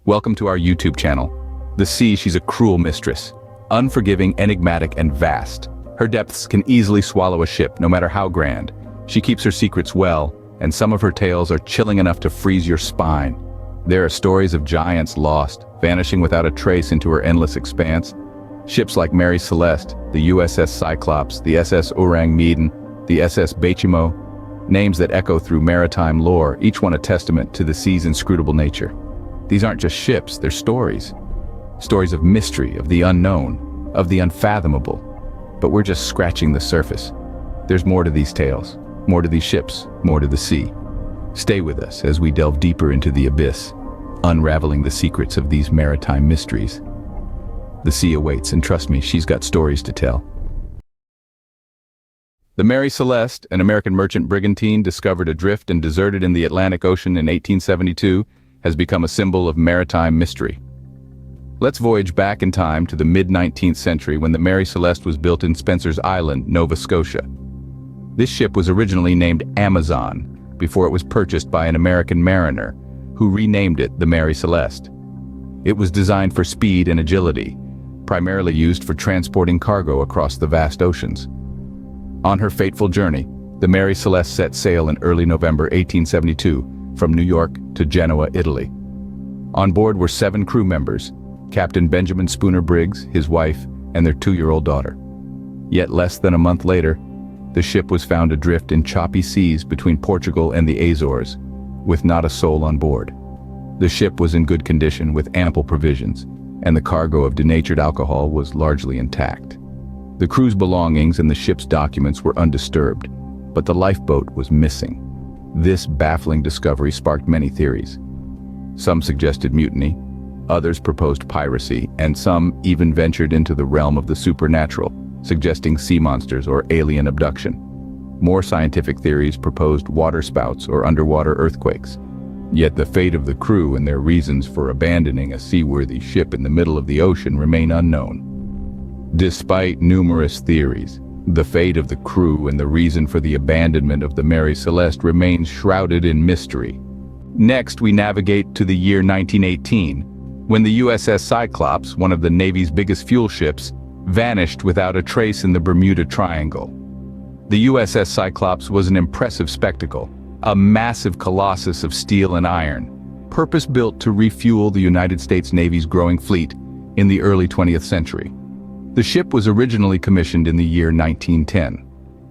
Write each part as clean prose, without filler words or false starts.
Welcome to our YouTube channel. The sea, she's a cruel mistress. Unforgiving, enigmatic, and vast. Her depths can easily swallow a ship, no matter how grand. She keeps her secrets well, and some of her tales are chilling enough to freeze your spine. There are stories of giants lost, vanishing without a trace into her endless expanse. Ships like Mary Celeste, the USS Cyclops, the SS Orang Medan, the SS Bachimo, names that echo through maritime lore, each one a testament to the sea's inscrutable nature. These aren't just ships, they're stories. Stories of mystery, of the unknown, of the unfathomable. But we're just scratching the surface. There's more to these tales, more to these ships, more to the sea. Stay with us as we delve deeper into the abyss, unraveling the secrets of these maritime mysteries. The sea awaits, and trust me, she's got stories to tell. The Mary Celeste, an American merchant brigantine discovered adrift and deserted in the Atlantic Ocean in 1872, has become a symbol of maritime mystery. Let's voyage back in time to the mid-19th century when the Mary Celeste was built in Spencer's Island, Nova Scotia. This ship was originally named Amazon before it was purchased by an American mariner, who renamed it the Mary Celeste. It was designed for speed and agility, primarily used for transporting cargo across the vast oceans. On her fateful journey, the Mary Celeste set sail in early November 1872 from New York to Genoa, Italy. On board were 7 crew members, Captain Benjamin Spooner Briggs, his wife, and their 2-year-old daughter. Yet less than a month later, the ship was found adrift in choppy seas between Portugal and the Azores, with not a soul on board. The ship was in good condition with ample provisions, and the cargo of denatured alcohol was largely intact. The crew's belongings and the ship's documents were undisturbed, but the lifeboat was missing. This baffling discovery sparked many theories. Some suggested mutiny, others proposed piracy, and some even ventured into the realm of the supernatural, suggesting sea monsters or alien abduction. More scientific theories proposed waterspouts or underwater earthquakes. Yet the fate of the crew and their reasons for abandoning a seaworthy ship in the middle of the ocean remain unknown. Despite numerous theories, the fate of the crew and the reason for the abandonment of the Mary Celeste remains shrouded in mystery. Next, we navigate to the year 1918, when the USS Cyclops, one of the Navy's biggest fuel ships, vanished without a trace in the Bermuda Triangle. The USS Cyclops was an impressive spectacle, a massive colossus of steel and iron, purpose-built to refuel the United States Navy's growing fleet in the early 20th century. The ship was originally commissioned in the year 1910.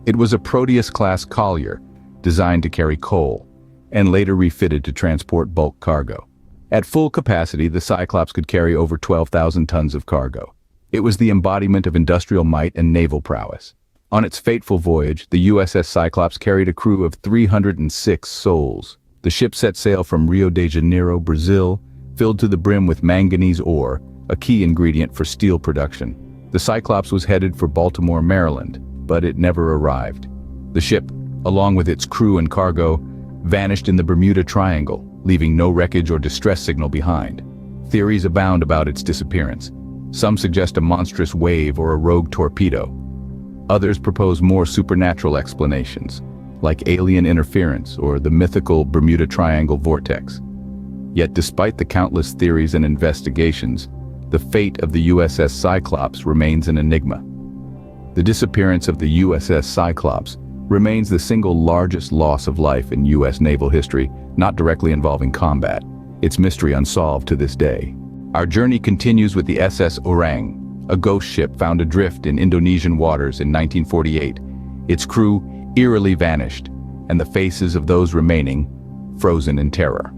It was a Proteus-class collier, designed to carry coal, and later refitted to transport bulk cargo. At full capacity, the Cyclops could carry over 12,000 tons of cargo. It was the embodiment of industrial might and naval prowess. On its fateful voyage, the USS Cyclops carried a crew of 306 souls. The ship set sail from Rio de Janeiro, Brazil, filled to the brim with manganese ore, a key ingredient for steel production. The Cyclops was headed for Baltimore, Maryland, but it never arrived. The ship, along with its crew and cargo, vanished in the Bermuda Triangle, leaving no wreckage or distress signal behind. Theories abound about its disappearance. Some suggest a monstrous wave or a rogue torpedo. Others propose more supernatural explanations, like alien interference or the mythical Bermuda Triangle vortex. Yet despite the countless theories and investigations, the fate of the USS Cyclops remains an enigma. The disappearance of the USS Cyclops remains the single largest loss of life in U.S. naval history, not directly involving combat. Its mystery unsolved to this day. Our journey continues with the SS Orang, a ghost ship found adrift in Indonesian waters in 1948. Its crew eerily vanished, and the faces of those remaining frozen in terror.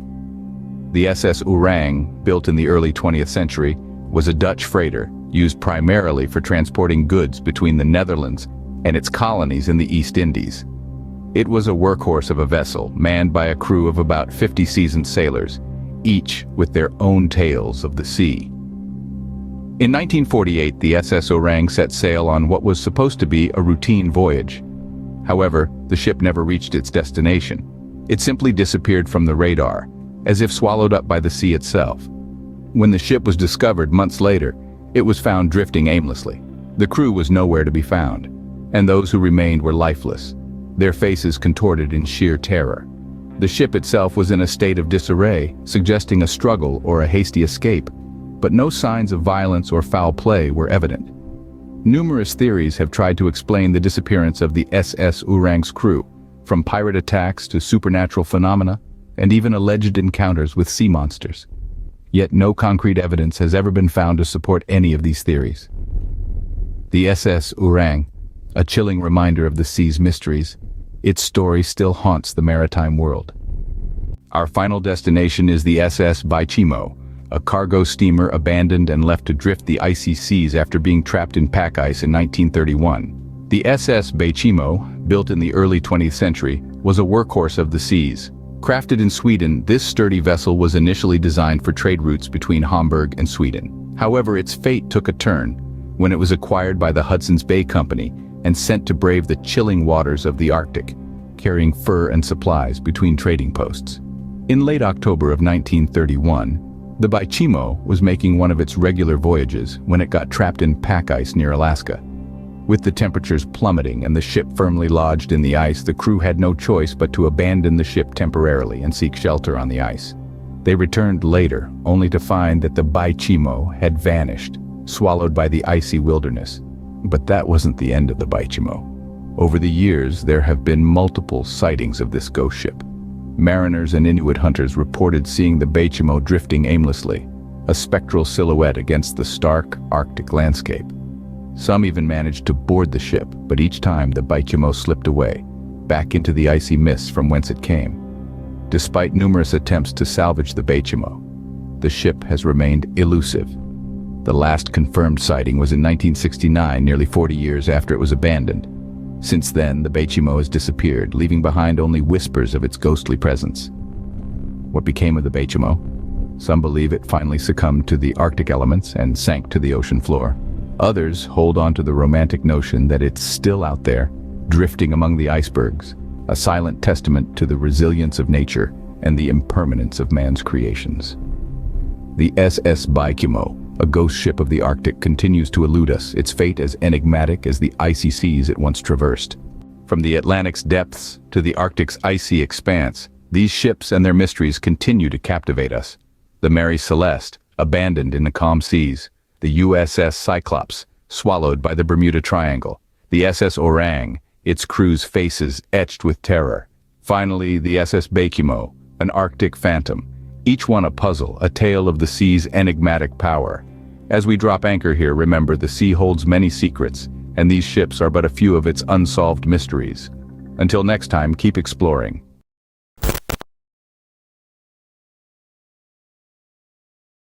The SS Orang, built in the early 20th century, was a Dutch freighter used primarily for transporting goods between the Netherlands and its colonies in the East Indies. It was a workhorse of a vessel manned by a crew of about 50 seasoned sailors, each with their own tales of the sea. In 1948, the SS Orang set sail on what was supposed to be a routine voyage. However, the ship never reached its destination. It simply disappeared from the radar, as if swallowed up by the sea itself. When the ship was discovered months later, it was found drifting aimlessly. The crew was nowhere to be found, and those who remained were lifeless, their faces contorted in sheer terror. The ship itself was in a state of disarray, suggesting a struggle or a hasty escape, but no signs of violence or foul play were evident. Numerous theories have tried to explain the disappearance of the SS Ourang's crew, from pirate attacks to supernatural phenomena, and even alleged encounters with sea monsters. Yet no concrete evidence has ever been found to support any of these theories. The SS Ourang, a chilling reminder of the sea's mysteries, its story still haunts the maritime world. Our final destination is the SS Baichimo, a cargo steamer abandoned and left to drift the icy seas after being trapped in pack ice in 1931. The SS Baichimo, built in the early 20th century, was a workhorse of the seas. Crafted in Sweden, this sturdy vessel was initially designed for trade routes between Hamburg and Sweden. However, its fate took a turn when it was acquired by the Hudson's Bay Company and sent to brave the chilling waters of the Arctic, carrying fur and supplies between trading posts. In late October of 1931, the Baichimo was making one of its regular voyages when it got trapped in pack ice near Alaska. With the temperatures plummeting and the ship firmly lodged in the ice, the crew had no choice but to abandon the ship temporarily and seek shelter on the ice. They returned later, only to find that the Baichimo had vanished, swallowed by the icy wilderness. But that wasn't the end of the Baichimo. Over the years, there have been multiple sightings of this ghost ship. Mariners and Inuit hunters reported seeing the Baichimo drifting aimlessly, a spectral silhouette against the stark Arctic landscape. Some even managed to board the ship, but each time the Baichimo slipped away, back into the icy mists from whence it came. Despite numerous attempts to salvage the Baichimo, the ship has remained elusive. The last confirmed sighting was in 1969, nearly 40 years after it was abandoned. Since then, the Baichimo has disappeared, leaving behind only whispers of its ghostly presence. What became of the Baichimo? Some believe it finally succumbed to the Arctic elements and sank to the ocean floor. Others hold on to the romantic notion that it's still out there, drifting among the icebergs, a silent testament to the resilience of nature and the impermanence of man's creations. The SS Baichimo, a ghost ship of the Arctic, continues to elude us, its fate as enigmatic as the icy seas it once traversed. From the Atlantic's depths to the Arctic's icy expanse, these ships and their mysteries continue to captivate us. The Mary Celeste, abandoned in the calm seas. The USS Cyclops, swallowed by the Bermuda Triangle. The SS Ourang, its crew's faces etched with terror. Finally, the SS Baichimo, an Arctic phantom. Each one a puzzle, a tale of the sea's enigmatic power. As we drop anchor here, remember the sea holds many secrets, and these ships are but a few of its unsolved mysteries. Until next time, keep exploring.